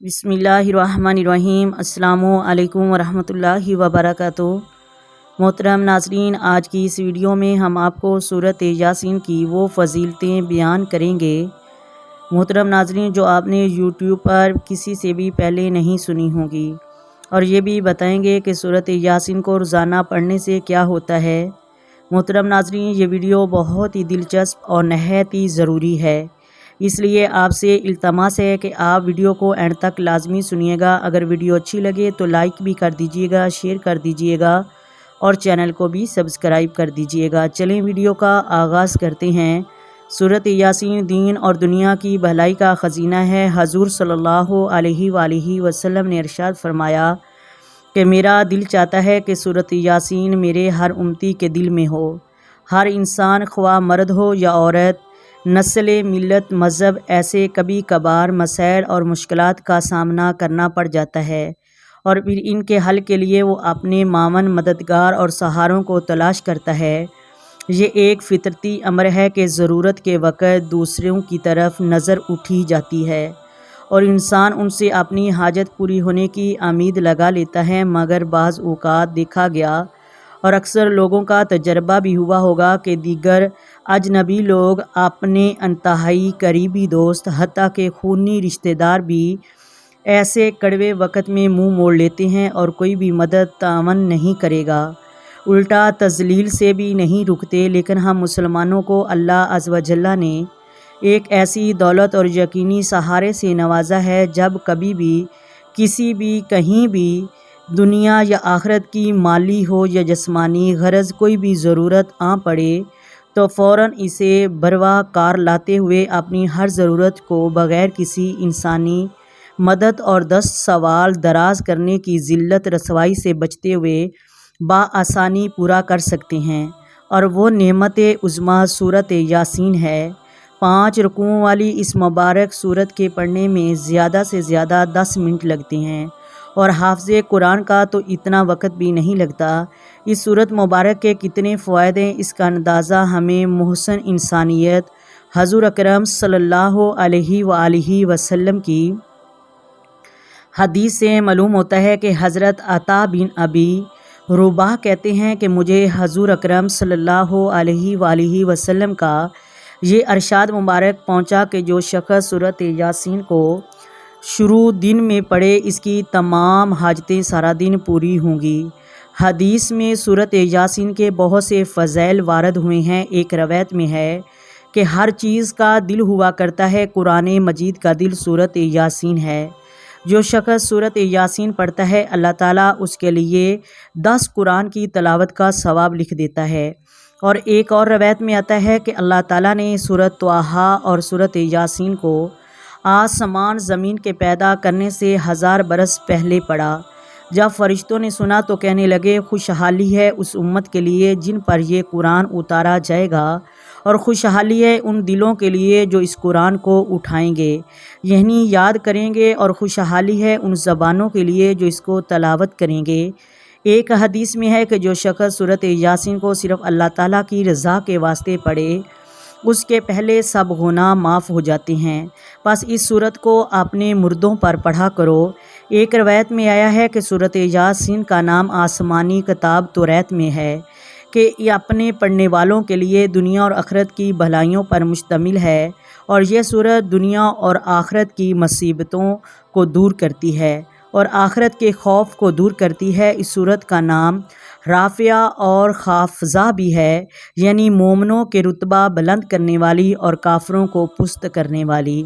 बिस्मिल्लाहिर्रहमानिर्रहीम। अस्सलामु अलैकुम वरहमतुल्लाहि वबरकातुहू। मोहतरम नाज़रीन, आज की इस वीडियो में हम आपको सूरत यासीन की वो फ़ज़ीलतें बयान करेंगे मोहतरम नाज़रीन जो आपने यूट्यूब पर किसी से भी पहले नहीं सुनी होगी, और ये भी बताएंगे कि सूरत यासीन को रोज़ाना पढ़ने से क्या होता है। मोहतरम नाज़रीन, ये वीडियो बहुत ही दिलचस्प और नहायत ही ज़रूरी है, इसलिए आपसे इल्तमास है कि आप वीडियो को एंड तक लाजमी सुनिएगा। अगर वीडियो अच्छी लगे तो लाइक भी कर दीजिएगा, शेयर कर दीजिएगा और चैनल को भी सब्सक्राइब कर दीजिएगा। चलें वीडियो का आगाज़ करते हैं। सूरत यासीन दीन और दुनिया की भलाई का ख़ज़ीना है। हजूर सल्लल्लाहु अलैहि वसल्लम ने इरशाद फरमाया कि मेरा दिल चाहता है कि सूरत यासीन मेरे हर उम्मती के दिल में हो। हर इंसान, ख्वाह मर्द हो या औरत, नस्ल, मिलत, मज़हब, ऐसे कभी कभार मसाइल और मुश्किलात का सामना करना पड़ जाता है और फिर इनके हल के लिए वो अपने मावन, मददगार और सहारों को तलाश करता है। ये एक फितरती अमर है कि ज़रूरत के वक़्त दूसरों की तरफ नज़र उठी जाती है और इंसान उनसे अपनी हाजत पूरी होने की उम्मीद लगा लेता है, मगर बाज़ औक़ात देखा गया और अक्सर लोगों का तजर्बा भी हुआ होगा कि दीगर अजनबी लोग अपने इंतहाई करीबी दोस्त, हत्ता के खूनी रिश्तेदार भी ऐसे कड़वे वक़्त में मुंह मोड़ लेते हैं और कोई भी मदद तावन नहीं करेगा, उल्टा तज़लील से भी नहीं रुकते। लेकिन हम मुसलमानों को अल्लाह अज़्ज़ व जल्ला ने एक ऐसी दौलत और यकीनी सहारे से नवाजा है, जब कभी भी किसी भी कहीं भी दुनिया या आखिरत की माली हो या जिस्मानी गरज कोई भी ज़रूरत आ पड़े तो फ़ौरन इसे बरवा कार लाते हुए अपनी हर ज़रूरत को बग़ैर किसी इंसानी मदद और दस्त सवाल दराज करने की ज़िल्लत रसवाई से बचते हुए बआसानी पूरा कर सकते हैं। और वो नेमत उज़्मा सूरत यासीन है। 5 रुकुओं वाली इस मुबारक सूरत के पढ़ने में ज़्यादा से ज़्यादा 10 मिनट लगते हैं और हाफ़िज़ कुरान का तो इतना वक़्त भी नहीं लगता। इस सूरत मुबारक के कितने फ़वाइद हैं, इसका अंदाज़ा हमें मुहसन इंसानियत हज़ूर अकरम सल्लल्लाहु अलैहि वसल्लम की हदीस से मालूम होता है कि हज़रत अता बिन अबी रुबाह कहते हैं कि मुझे हज़ूर अकरम सल्लल्लाहु अलैहि वसल्लम का ये अरशाद मुबारक पहुँचा कि जो शख़्स सूरत यासीन को शुरू दिन में पढ़े, इसकी तमाम हाजतें सारा दिन पूरी होंगी। हदीस में सूरत यासीन के बहुत से फ़ज़ाइल वारद हुए हैं। एक रवायत में है कि हर चीज़ का दिल हुआ करता है, कुरान मजीद का दिल सूरत यासीन है। जो शख़्स सूरत यासीन पढ़ता है, अल्लाह ताला उसके लिए 10 कुरान की तलावत का सवाब लिख देता है। और एक और रवायत में आता है कि अल्लाह ताला ने सूरत त्वाहा और सूरत यासीन को आसमान ज़मीन के पैदा करने से 1000 बरस पहले पढ़ा। जब फ़रिश्तों ने सुना तो कहने लगे, खुशहाली है उस उम्मत के लिए जिन पर यह कुरान उतारा जाएगा, और खुशहाली है उन दिलों के लिए जो इस कुरान को उठाएंगे, यानी याद करेंगे, और खुशहाली है उन ज़बानों के लिए जो इसको तलावत करेंगे। एक हदीस में है कि जो शख़्स सूरत यासीन को सिर्फ़ अल्लाह ताला की रज़ा के वास्ते पढ़े, उसके पहले सब गुनाह माफ़ हो जाते हैं। बस इस सूरत को अपने मुर्दों पर पढ़ा करो। एक रवायत में आया है कि सूरत यासीन का नाम आसमानी किताब तौरात में है कि ये अपने पढ़ने वालों के लिए दुनिया और आखिरत की भलाइयों पर मुश्तमिल है, और यह सूरत दुनिया और आखिरत की मुसीबतों को दूर करती है और आखिरत के खौफ को दूर करती है। इस सूरत का नाम राफ़िया और खाफ़ज़ा भी है, यानी मोमनों के रुतबा बुलंद करने वाली और काफरों को पुस्त करने वाली।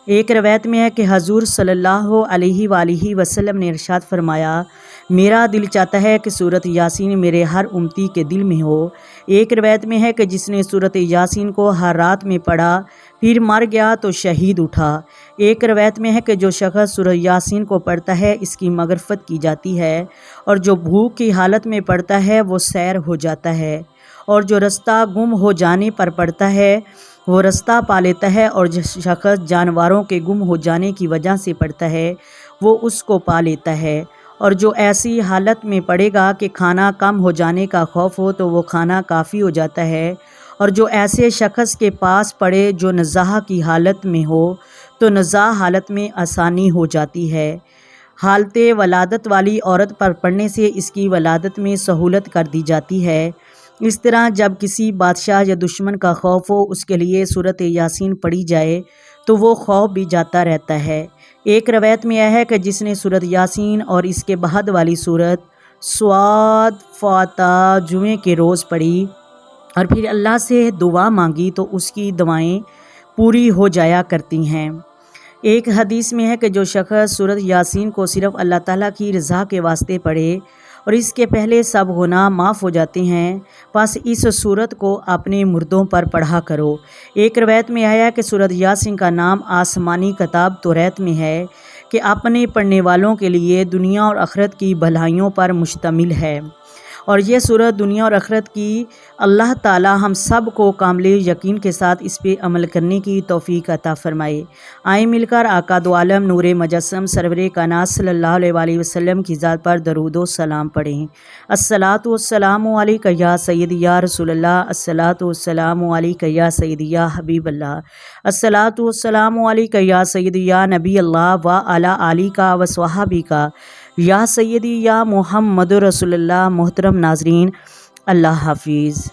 एक रवायत में है कि हजूर सल्लल्लाहु अलैहि वसल्लम ने इरशाद फरमाया, मेरा दिल चाहता है कि सूरत यासीन मेरे हर उम्मती के दिल में हो। एक रवायत में है कि जिसने सूरत यासीन को हर रात में पढ़ा फिर मर गया तो शहीद उठा। एक रवायत में है कि जो शख़्स सूरत यासीन को पढ़ता है, इसकी मग़फ़िरत की जाती है, और जो भूख की हालत में पढ़ता है वो सैर हो जाता है, और जो रास्ता गुम हो जाने पर पड़ता है वो रास्ता पा लेता है, और जिस शख़्स जानवरों के गुम हो जाने की वजह से पड़ता है वो उसको पा लेता है, और जो ऐसी हालत में पड़ेगा कि खाना कम हो जाने का खौफ हो तो वो खाना काफ़ी हो जाता है, और जो ऐसे शख़्स के पास पड़े जो नज़ाह की हालत में हो تو نزاع حالت میں آسانی ہو جاتی ہے۔ حالت ولادت والی عورت پر پڑھنے سے اس کی ولادت میں سہولت کر دی جاتی ہے۔ اس طرح جب کسی بادشاہ یا دشمن کا خوف ہو اس کے لیے سورۃ یاسین پڑھی جائے تو وہ خوف بھی جاتا رہتا ہے۔ ایک روایت میں یہ ہے کہ جس نے سورۃ یاسین اور اس کے بعد والی سورت صاد فاتح جمعے کے روز پڑھی اور پھر اللہ سے دعا مانگی تو اس کی دعائیں پوری ہو جایا کرتی ہیں۔ ایک حدیث میں ہے کہ جو شخص سورۃ یاسین کو صرف اللہ تعالیٰ کی رضا کے واسطے پڑھے اور اس کے پہلے سب گناہ معاف ہو جاتے ہیں، پس اس سورت کو اپنے مردوں پر پڑھا کرو۔ ایک روایت میں آیا کہ سورۃ یاسین کا نام آسمانی کتاب توریت میں ہے کہ اپنے پڑھنے والوں کے لیے دنیا اور آخرت کی بھلائیوں پر مشتمل ہے، اور یہ سورت دنیا اور آخرت کی اللہ تعالی ہم سب کو کامل یقین کے ساتھ اس پہ عمل کرنے کی توفیق عطا فرمائے۔ آئیں مل کر آقا دو عالم نور مجسم سرور کائنات صلی اللہ علیہ وآلہ وسلم کی ذات پر درود و سلام پڑھیں۔ الصلاۃ والسلام علیکہ یا سیدی یا رسول اللہ، الصلاۃ والسلام علیکہ یا سیدی یا حبیب اللہ، الصلاۃ والسلام علیکہ یا سیدی یا نبی اللہ و علی آلکہ و صحابکہ یا سیدی یا محمد رسول اللہ۔ محترم ناظرین، اللہ حافظ۔